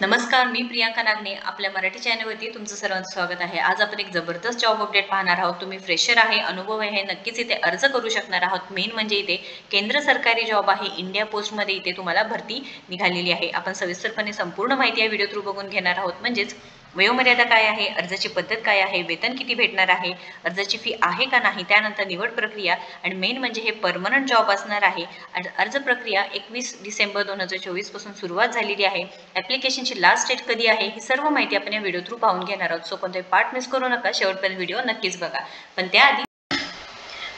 नमस्कार, मी प्रियांका नागने आपल्या मराठी चॅनलवरती तुमचं सर्वांचं स्वागत आहे. आज आपण एक जबरदस्त जॉब अपडेट पाहणार आहोत. तुम्ही फ्रेशर आहे, अनुभव आहे, नक्कीच इथे अर्ज करू शकणार आहोत. मेन म्हणजे इथे केंद्र सरकारी जॉब आहे. इंडिया पोस्टमध्ये इथे तुम्हाला भरती निघालेली आहे. आपण सविस्तरपणे संपूर्ण माहिती या व्हिडिओ थ्रू बघून घेणार आहोत. म्हणजेच वयोमर्यादा काय आहे, अर्जाची पद्धत काय आहे, वेतन किती भेटणार आहे, अर्जाची फी आहे का नाही, त्यानंतर निवड प्रक्रिया आणि मेन म्हणजे हे परमनंट जॉब असणार आहे. अर्ज प्रक्रिया 21 डिसेंबर 2024 पासून सुरुवात झालेली आहे. ॲप्लिकेशनची लास्ट डेट कधी आहे ही सर्व माहिती आपण या व्हिडिओ थ्रू पाहून घेणार आहोत. सो कोणताही पार्ट मिस करू नका, शेवटपर्यंत व्हिडिओ नक्कीच बघा.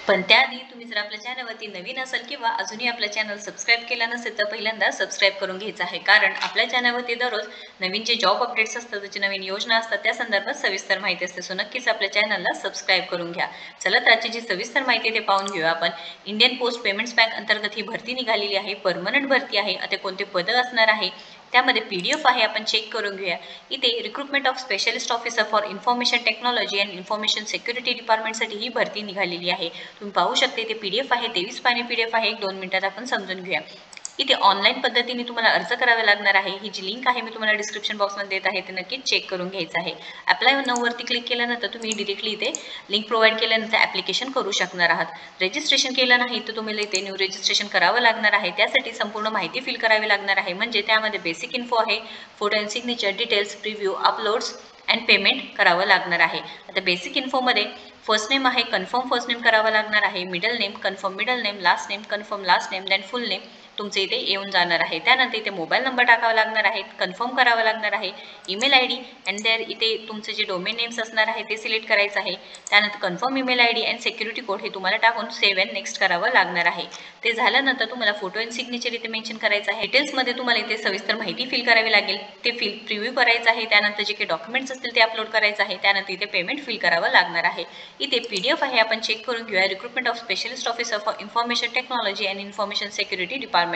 पण त्याआधी तुम्ही जर आपल्या चॅनलवरती नवीन असाल किंवा अजूनही आपल्या चॅनल सबस्क्राईब केला नसेल तर पहिल्यांदा सबस्क्राईब करून घ्यायचं आहे, कारण आपल्या चॅनलवरती दररोज नवीन जे जॉब अपडेट्स असतात, त्याची नवीन योजना असतात, त्या संदर्भात सविस्तर माहिती असते. सो नक्कीच आपल्या चॅनलला सबस्क्राईब करून घ्या. चला तर आजची जी सविस्तर माहिती ते पाहून घेऊया आपण. इंडियन पोस्ट पेमेंट्स बँक अंतर्गत ही भरती निघालेली आहे. परमनंट भरती आहे. आता कोणते पद असणार आहे त्यामध्ये PDF आहे, आपण चेक करून घेऊया. इथे recruitment of specialist officer for information technology and information security डिपार्टमेंटसाठी ही भरती निघालेली आहे. तुम्ही पाहू शकता इथे PDF आहे, 23 पानी PDF आहे. 1-2 मिनिटात आपण समजून घेऊया. इथे ऑनलाईन पद्धतीने तुम्हाला अर्ज करावा लागणार आहे. ही जी लिंक आहे मी तुम्हाला डिस्क्रिप्शन बॉक्समध्ये देत आहे, ते नक्कीच चेक करून घ्यायचं आहे. अप्लाय नाऊवरती क्लिक केल्यानंतर तुम्ही डिरेक्टली इथे लिंक प्रोव्हाइड केल्यानंतर ॲप्लिकेशन करू शकणार आहात. रजिस्ट्रेशन केलं नाही तर तुम्हाला इथे न्यू रजिस्ट्रेशन करावं लागणार आहे. त्यासाठी संपूर्ण माहिती फिल करावी लागणार आहे. म्हणजे त्यामध्ये बेसिक इन्फो आहे, photo and signature, details, preview, uploads and payment करावं लागणार आहे. आता बेसिक इन्फोमध्ये फर्स्ट नेम आहे, कन्फर्म फर्स्ट नेम करावं लागणार आहे. Middle name, confirm middle name, last name, confirm last name, then full name तुमचे इथे येऊन जाणार आहे. त्यानंतर इथे मोबाईल नंबर टाकावा लागणार आहे, कन्फर्म करावं लागणार आहे. ईमेल ID अँड देअर इथे तुमचे जे डोमेन नेम्स असणार आहे ते सिलेक्ट करायचं आहे. त्यानंतर confirm email ID and security code हे तुम्हाला टाकून सेव्ह अँड नेक्स्ट करावं लागणार आहे. ते झाल्यानंतर तुम्हाला फोटो अँड सिग्नेचर इथे मेन्शन करायचं आहे. डिटेल्समध्ये तुम्हाला इथे सविस्तर माहिती फिल करावी लागेल, ते प्रिव्ह्यू करायचं आहे. त्यानंतर जे काही डॉक्युमेंट्स असतील ते अपलोड करायचं आहे. त्यानंतर इथे पेमेंट फिल करावं लागणार आहे. इथे PDF आहे, आपण चेक करून घेऊया. Recruitment of specialist officer for information technology and information security department.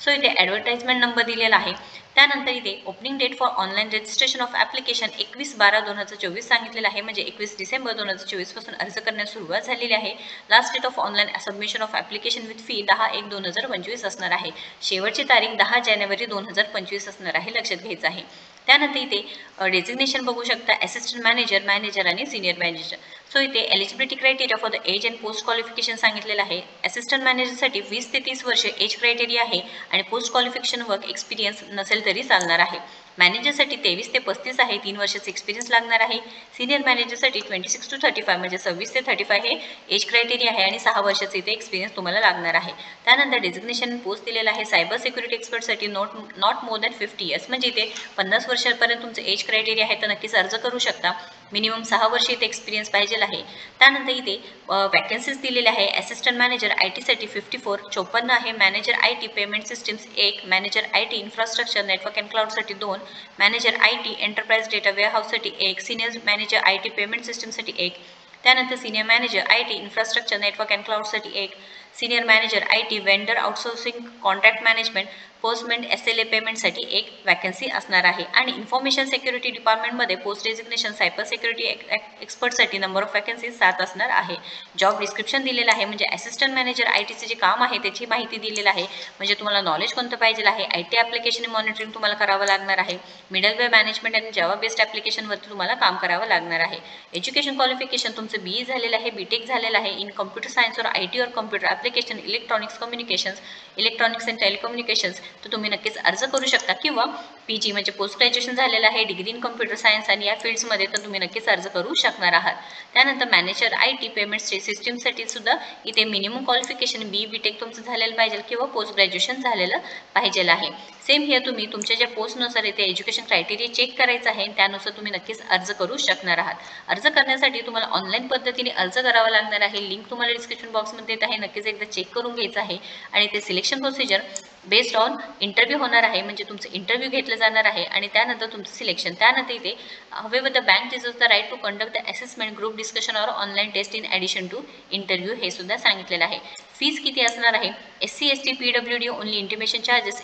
So इथे ॲडव्हर्टाइजमेंट नंबर दिलेला आहे. त्यानंतर इथे opening date for online registration of application 21/12/2024 सांगितलेलं आहे. म्हणजे 21 डिसेंबर 2024 पासून अर्ज करण्यास सुरुवात झालेली आहे. Last date of online submission of application with fee 10/1/2025 असणार आहे. शेवटची तारीख 10 जानेवारी 2025 असणार आहे, लक्षात घ्यायचं आहे. त्यानंतर इथे डेझिग्नेशन बघू शकता, असिस्टंट मॅनेजर, मॅनेजर आणि सिनियर मॅनेजर. सो इथे eligibility criteria for the age and post qualification सांगितलेलं आहे. असिस्टंट मॅनेजरसाठी 20 ते 30 वर्ष एज क्रायटेरिया आहे आणि पोस्ट क्वालिफिकेशन वर्क एक्सपिरियन्स नसेल तरी चालणार आहे. मॅनेजरसाठी 23 ते 35 आहे, 3 वर्षाचा एक्सपिरियन्स लागणार आहे. सिनियर मॅनेजरसाठी 26 to 35 म्हणजे 26 ते 35 हे एज क्रायटेरिया आहे आणि 6 वर्षाचा इथे एक्सपिरियन्स तुम्हाला लागणार आहे. त्यानंतर डेझिग्नेशन पोस्ट दिलेला आहे. सायबर सिक्युरिटी एक्सपर्टसाठी नॉट मोर दॅन 50 इयर्स म्हणजे इथे 50 वर्षापर्यंत तुमचं एज क्रायटेरिया आहे, तर नक्कीच अर्ज करू शकता. मिनिमम 6 वर्ष इथे एक्सपिरियन्स पाहिजे आहे. त्यानंतर इथे वॅकन्सीज दिलेल्या आहे. असिस्टंट मॅनेजर IT साठी 54 54 आहे. Manager IT payment systems 1, manager IT infrastructure network and क्लाउडसाठी 2, मॅनेजर IT एंटरप्राइज डेटा वेअरहाऊससाठी 1, सिनियर मॅनेजर IT पेमेंट सिस्टमसाठी 1, त्यानंतर senior manager IT infrastructure network and क्लाउडसाठी 1, senior manager IT vendor outsourcing contract management पोस्टमेंट SLA पेमेंटसाठी 1 vacancy असणार आहे. आणि इन्फॉर्मेशन सिक्युरिटी डिपार्टमेंटमध्ये पोस्ट डेझिग्नेशन सायबर सिक्युरिटी एक्सपर्टसाठी नंबर ऑफ वॅकन्सीज 7 असणार आहे. जॉब डिस्क्रिप्शन दिलेलं आहे. म्हणजे असिस्टंट मॅनेजर ITचे जे काम आहे त्याची माहिती दिलेली आहे. म्हणजे तुम्हाला नॉलेज कोणतं पाहिजे आहे. IT ॲप्लिकेशन मॉनिटरिंग तुम्हाला करावं लागणार आहे. मिडलवेअर मॅनेजमेंट आणि जावा बेस्ड ॲप्लिकेशनवरती तुम्हाला काम करावं लागणार आहे. एज्युकेशन क्वालिफिकेशन तुमचं BE झालेलं आहे, BTech झालेलं आहे इन कम्प्युटर सायन्स और IT और computer application, electronics communications, electronics and telecommunications, तर तुम्ही नक्कीच अर्ज करू शकता. किंवा PG म्हणजे पोस्ट ग्रॅज्युएशन झालेलं आहे, डिग्री इन कम्प्युटर सायन्स आणि या फील्ड्समध्ये तर तुम्ही नक्कीच अर्ज करू शकणार आहात. त्यानंतर मॅनेजर IT पेमेंट सिस्टमसाठी सुद्धा इथे मिनिमम क्वालिफिकेशन BE BTech तुमचं झालेलं पाहिजे किंवा पोस्ट ग्रॅज्युएशन झालेलं पाहिजे आहे. सेम हिअर तुम्ही तुमच्या ज्या पोस्टनुसार इथे एज्युकेशन क्रायटेरिया चेक करायचं आहे, त्यानुसार तुम्ही नक्कीच अर्ज करू शकणार आहात. अर्ज करण्यासाठी तुम्हाला ऑनलाईन पद्धतीने अर्ज करावा लागणार आहे. लिंक तुम्हाला डिस्क्रिप्शन बॉक्समध्ये देत आहे, नक्कीच एकदा चेक करून घ्यायचं आहे. आणि ते selection procedure based on interview होणार आहे. म्हणजे तुमचं इंटरव्ह्यू घेतलं जाणार आहे आणि त्यानंतर तुमचं सिलेक्शन. त्यानंतर इथे however the bank reserves the right to conduct the assessment group discussion or online test in addition to interview हे सुद्धा सांगितलेलं आहे. फीज किती असणार आहे. SC ST PWD only intimation charges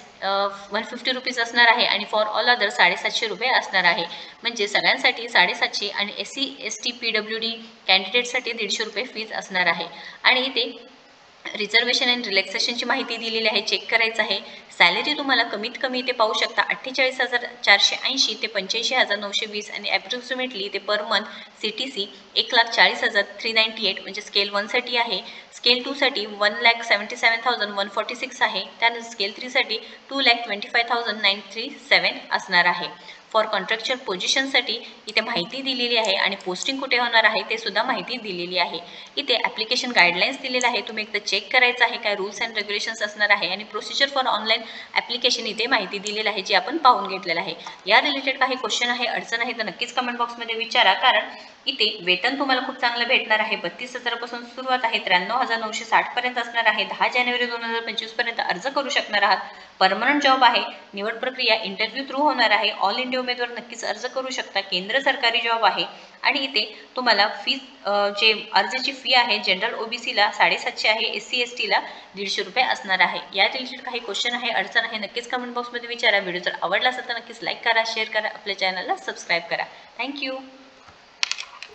150 rupees असणार आहे आणि फॉर ऑल अदर 750 रुपये असणार आहे. म्हणजे सगळ्यांसाठी 750 आणि SC ST PWD कॅन्डिडेटसाठी 150 रुपये फीज असणार आहे. आणि इथे रिझर्वेशन अँड रिलॅक्सेशनची माहिती दिलेली आहे, चेक करायचं आहे. सॅलरी तुम्हाला कमीत कमी इथे पाहू शकता 48,480 ते 85,920 आणि ॲप्रॉक्सिमेटली ते पर मंथ CTC 1,40,398 म्हणजे स्केल 1 साठी आहे. स्केल 2 साठी 1,77,146 आहे. त्यानंतर स्केल 3 साठी 2,25,937 असणार आहे. फॉर कॉन्ट्रॅक्च्युअल पोझिशनसाठी इथे माहिती दिलेली आहे आणि पोस्टिंग कुठे होणार आहे ते सुद्धा माहिती दिलेली आहे. इथे ॲप्लिकेशन गाईडलाईन्स दिलेलं आहे, तुम्ही एकदा चेक करायचं आहे काय रूल्स अँड रेग्युलेशन्स असणार आहे आणि प्रोसिजर फॉर ऑनलाईन ॲप्लिकेशन इथे माहिती दिलेलं आहे, जी आपण पाहून घेतलेलं आहे. या रिलेटेड काही क्वेश्चन आहे, अडचण आहे तर नक्कीच कमेंट बॉक्समध्ये विचारा, कारण इथे वेतन तुम्हाला खूप चांगलं भेटणार आहे. 32,000 पासून सुरुवात आहे, 93,960 पर्यंत असणार आहे. 10 जानेवारी 2025 पर्यंत अर्ज करू शकणार आहात. परमनंट जॉब आहे. निवड प्रक्रिया इंटरव्ह्यू थ्रू होणार आहे. ऑल इंडिया उमेदवार नक्कीच अर्ज करू शकता. केंद्र सरकारी जॉब आहे आणि इथे तुम्हाला फीज जे अर्जाची फी आहे जनरल OBCला 750 आहे, SC STला 150 रुपये असणार आहे. या रिलेटेड काही क्वेश्चन आहे, अडचण आहे नक्कीच कमेंट बॉक्समध्ये विचारा. व्हिडिओ जर आवडला असेल तर नक्कीच लाईक करा, शेअर करा, आपल्या चॅनलला सबस्क्राईब करा. थँक्यू.